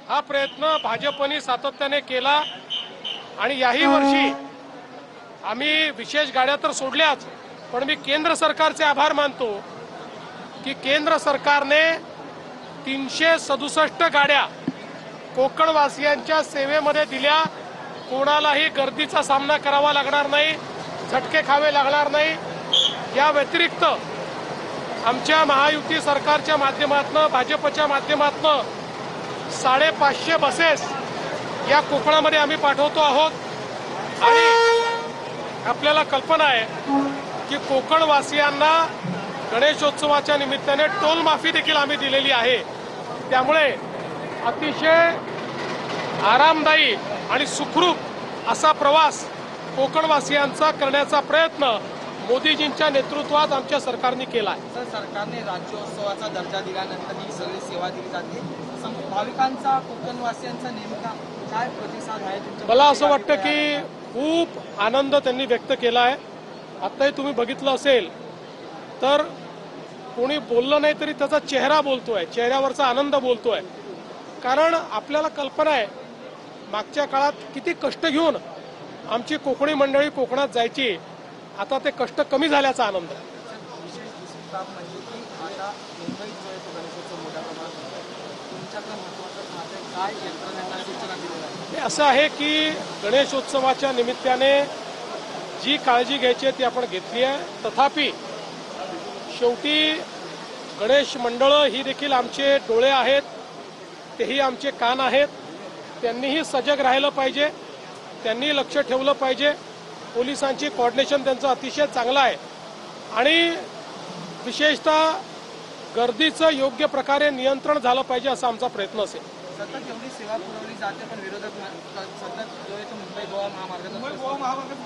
हा प्रयत्न भाजपने सातत्याने केला आणि याही वर्षी आम्ही विशेष गाड्या तर सोडल्याच, पण मी केंद्र सरकारचे आभार मानतो की केंद्र सरकारने 367 गाड्या कोकणवासियांच्या सेवेमध्ये दिल्या। कोणालाही गर्दीचा सामना करावा लागणार नाही, झटके खावे लागणार नाही। या व्यतिरिक्त आमच्या महायुती सरकारच्या माध्यमातून, भाजपच्या माध्यमातून 550 बसेस या कोकणामध्ये आम्ही पाठवतो आहोत आणि आपल्याला कल्पना आहे की कोकणवासियांना गणेशोत्सवाच्या निमित्ताने टोल माफी देखील आम्ही दिलेली आहे। त्यामुळे अतिशय आरामदायी आणि सुखरूप असा प्रवास कोकणवासियांचा करण्याचा प्रयत्न मोदीजींच्या नेतृत्वात आमच्या सरकारने केला आहे। सर, सरकारने राज्योत्सवाचा दर्जा दिल्यानंतर ही सगळी सेवा दिली जाते। भाविकांचा, कोकणवासियांचा नेमका काय प्रतिसाद आहे? मला असं वाटतं की खूप आनंद त्यांनी व्यक्त केला आहे। आताही तुम्ही बघितलं असेल तर कोणी बोललं नाही तरी त्याचा चेहरा बोलतोय, चेहऱ्यावरचा आनंद बोलतोय। कारण आपल्याला कल्पना आहे मागच्या काळात किती कष्ट घेऊन आमची कोकणी मंडळी कोकणात जायची, आता ते कष्ट कमी झाल्याचा आनंद आहे। असं आहे की गणेशोत्सवाच्या निमित्ताने जी काळजी घ्यायची ती आपण घेतली आहे। तथापि शेवटी गणेश मंडळ ही देखील आमचे डोळे आहेत, तेही आमचे कान आहेत। त्यांनीही सजग राहिलं पाहिजे, त्यांनी लक्ष ठेवलं पाहिजे। पोलिसांची कोऑर्डिनेशन त्यांचं अतिशय चांगलं आहे आणि विशेषतः गर्दीचं योग्य प्रकारे नियंत्रण झालं पाहिजे असा आमचा प्रयत्न असेल। सतत एवढी सेवा पुरवली जाते पण विरोधक सतत जो आहे तो मुंबई गोवा महामार्गाचा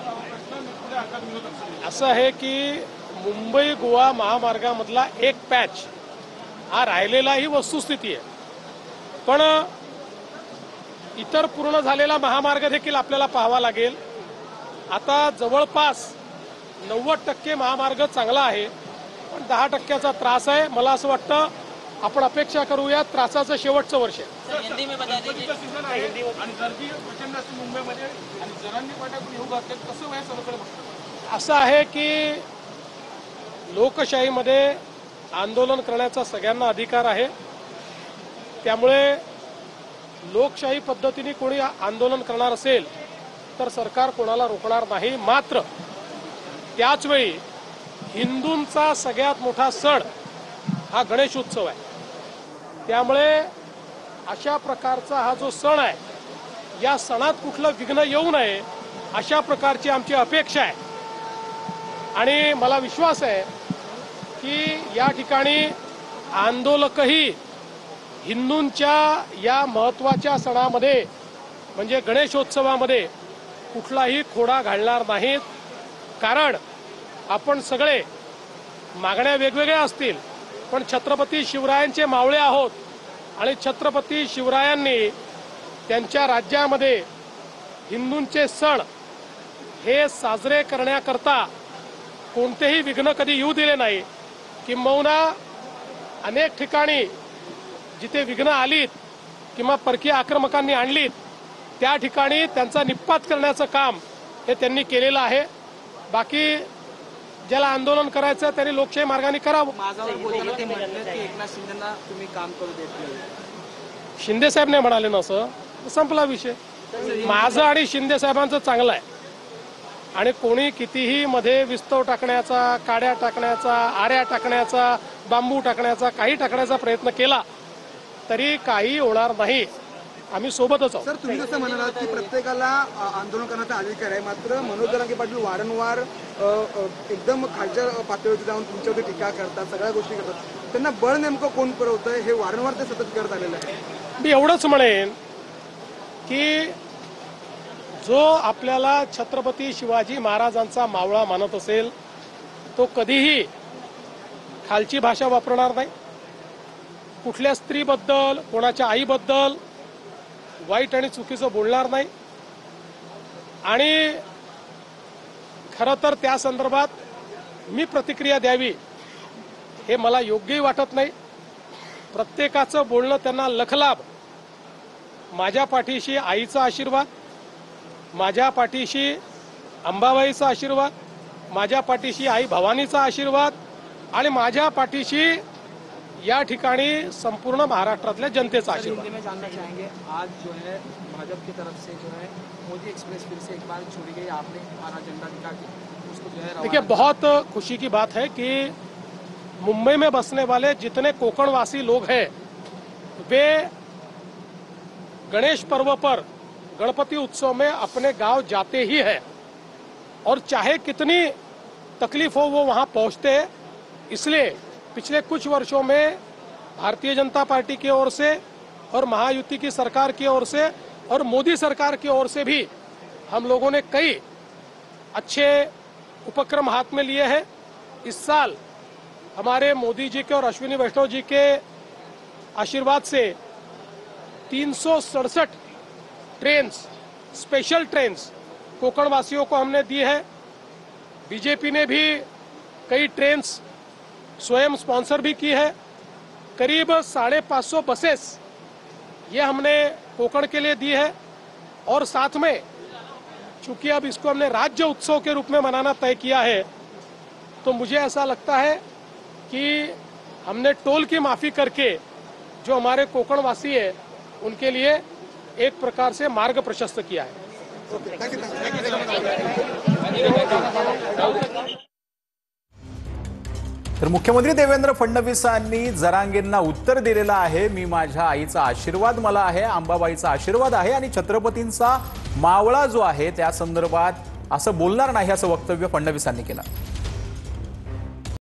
असं आहे की मुंबई गोवा महामार्गामधला एक पॅच हा राहिलेला ही वस्तुस्थिती आहे, पण इतर पूर्ण झालेला महामार्ग देखील आपल्याला पाहावा लागेल। आता जवळपास 90% महामार्ग चांगला आहे, पण 10%चा त्रास आहे। मला असं वाटतं आपण अपेक्षा करूया त्रासाचं शेवटचं वर्ष आहे। असं आहे की लोकशाहीमध्ये आंदोलन करण्याचा सगळ्यांना अधिकार आहे, त्यामुळे लोकशाही पद्धतीने कोणी आंदोलन करणार असेल तर सरकार कोणाला रोखणार नाही। मात्र त्याचवेळी हिंदूंचा सगळ्यात मोठा सण हा गणेशोत्सव आहे, त्यामुळे अशा प्रकारचा हा जो सण आहे या सणात कुठलं विघ्न येऊ नये अशा प्रकारची आमची अपेक्षा आहे। आणि मला विश्वास आहे की या ठिकाणी आंदोलकही हिंदूंच्या या महत्त्वाच्या सणामध्ये म्हणजे गणेशोत्सवामध्ये कुठलाही खोडा घालणार नाहीत। कारण आपण सगळे मागण्या वेगवेगळ्या असतील पण छत्रपती शिवरायांचे मावळे आहोत आणि छत्रपती शिवरायांनी त्यांच्या राज्यामध्ये हिंदूंचे सण हे साजरे करण्याकरता कोणतेही विघ्न कधी येऊ दिले नाही। किंबहुना अनेक ठिकाणी जिथे विघ्न आलीत किंवा परकीय आक्रमकांनी आणलीत त्या ठिकाणी त्यांचा निपात करण्याचं काम हे त्यांनी केलेलं आहे। बाकी ज्याला आंदोलन करायचं त्यांनी लोकशाही मार्गाने करावं। माझ्यावर बोलताना ते म्हटलं की एकनाथ शिंदेंना तुम्ही काम करू देत नाही। शिंदे साहेब नाही म्हणाले ना, असं संपला विषय। माझं आणि शिंदे साहेबांचं चांगलं आहे आणि कोणी कितीही मध्ये विस्तव टाकण्याचा, काड्या टाकण्याचा, आऱ्या टाकण्याचा, बांबू टाकण्याचा, काही टाकण्याचा प्रयत्न केला तरी काही होणार नाही। आम्ही सोबतच आहोत। सर, तुम्ही जसं म्हणालात की प्रत्येकाला आंदोलन करण्याचा अधिकार आहे, मात्र मनोज जरांगे पाटील वारंवार एकदम खालच्या पातळीवर जाऊन तुमच्यावरती टीका करतात, सगळ्या गोष्टी करतात। त्यांना बळ नेमकं कोण पुरवतंय हे वारंवार ते सतत करत आलेलं आहे। मी एवढंच म्हणेन की जो आपल्याला छत्रपती शिवाजी महाराजांचा मावळा मानत असेल तो कधीही खालची भाषा वापरणार नाही, कुठल्या स्त्रीबद्दल, कोणाच्या आईबद्दल वाईट आणि चुकीचं बोलणार नाही। आणि खरं तर त्या संदर्भात मी प्रतिक्रिया द्यावी हे मला योग्यही वाटत नाही। प्रत्येकाचं बोलणं त्यांना लखलाभ माझ्या पाठीशी आईचा आशीर्वाद, माझ्या पाठीशी अंबाबाईचा आशीर्वाद, माझ्या पाठीशी आई भवानीचा आशीर्वाद आणि माझ्या पाठीशी या ठिकाणी संपूर्ण महाराष्ट्रातल्या जनतेचा सर, आशीर्वाद। हिंदी में जानना चाहेंगे, आज जो है भाजपा की तरफ से जो है मोदी एक्सप्रेस फिर से एक बार छोड़ी गई, आपने हमारा झंडा दिखा के उसको जो है देखिए, रवाना बहुत खुशी की बात है कि मुंबई में बसने वाले जितने कोकणवासी लोग हैं वे गणेश पर्व पर, गणपति उत्सव में अपने गांव जाते ही है और चाहे कितनी तकलीफ हो वो वहां पहुंचते हैं। इसलिए पिछले कुछ वर्षों में भारतीय जनता पार्टी की ओर से और महायुति की सरकार की ओर से और मोदी सरकार की ओर से भी हम लोगों ने कई अच्छे उपक्रम हाथ में लिए हैं। इस साल हमारे मोदी जी के और अश्विनी वैष्णव जी के आशीर्वाद से 367 ट्रेन्स, स्पेशल ट्रेन्स कोकण वासियों को हमने दी है। बीजेपी ने भी कई ट्रेन्स स्वयं स्पॉन्सर भी की है। करीब 550 बसेस ये हमने कोकण के लिए दी है और साथ में चूंकि अब इसको हमने राज्य उत्सव के रूप में मनाना तय किया है, तो मुझे ऐसा लगता है कि हमने टोल की माफी करके जो हमारे कोकण वासी है उनके लिए एक प्रकार से मार्ग प्रशस्त किया है। तर मुख्यमंत्री देवेंद्र फडणवीसांनी जरांगेंना उत्तर दिलेलं आहे, मी माझ्या आईचा आशीर्वाद मला आहे, अंबाबाईचा आशीर्वाद आहे आणि छत्रपतींचा मावळा जो आहे त्या संदर्भात असं बोलणार नाही असं वक्तव्य फडणवीसांनी केलं।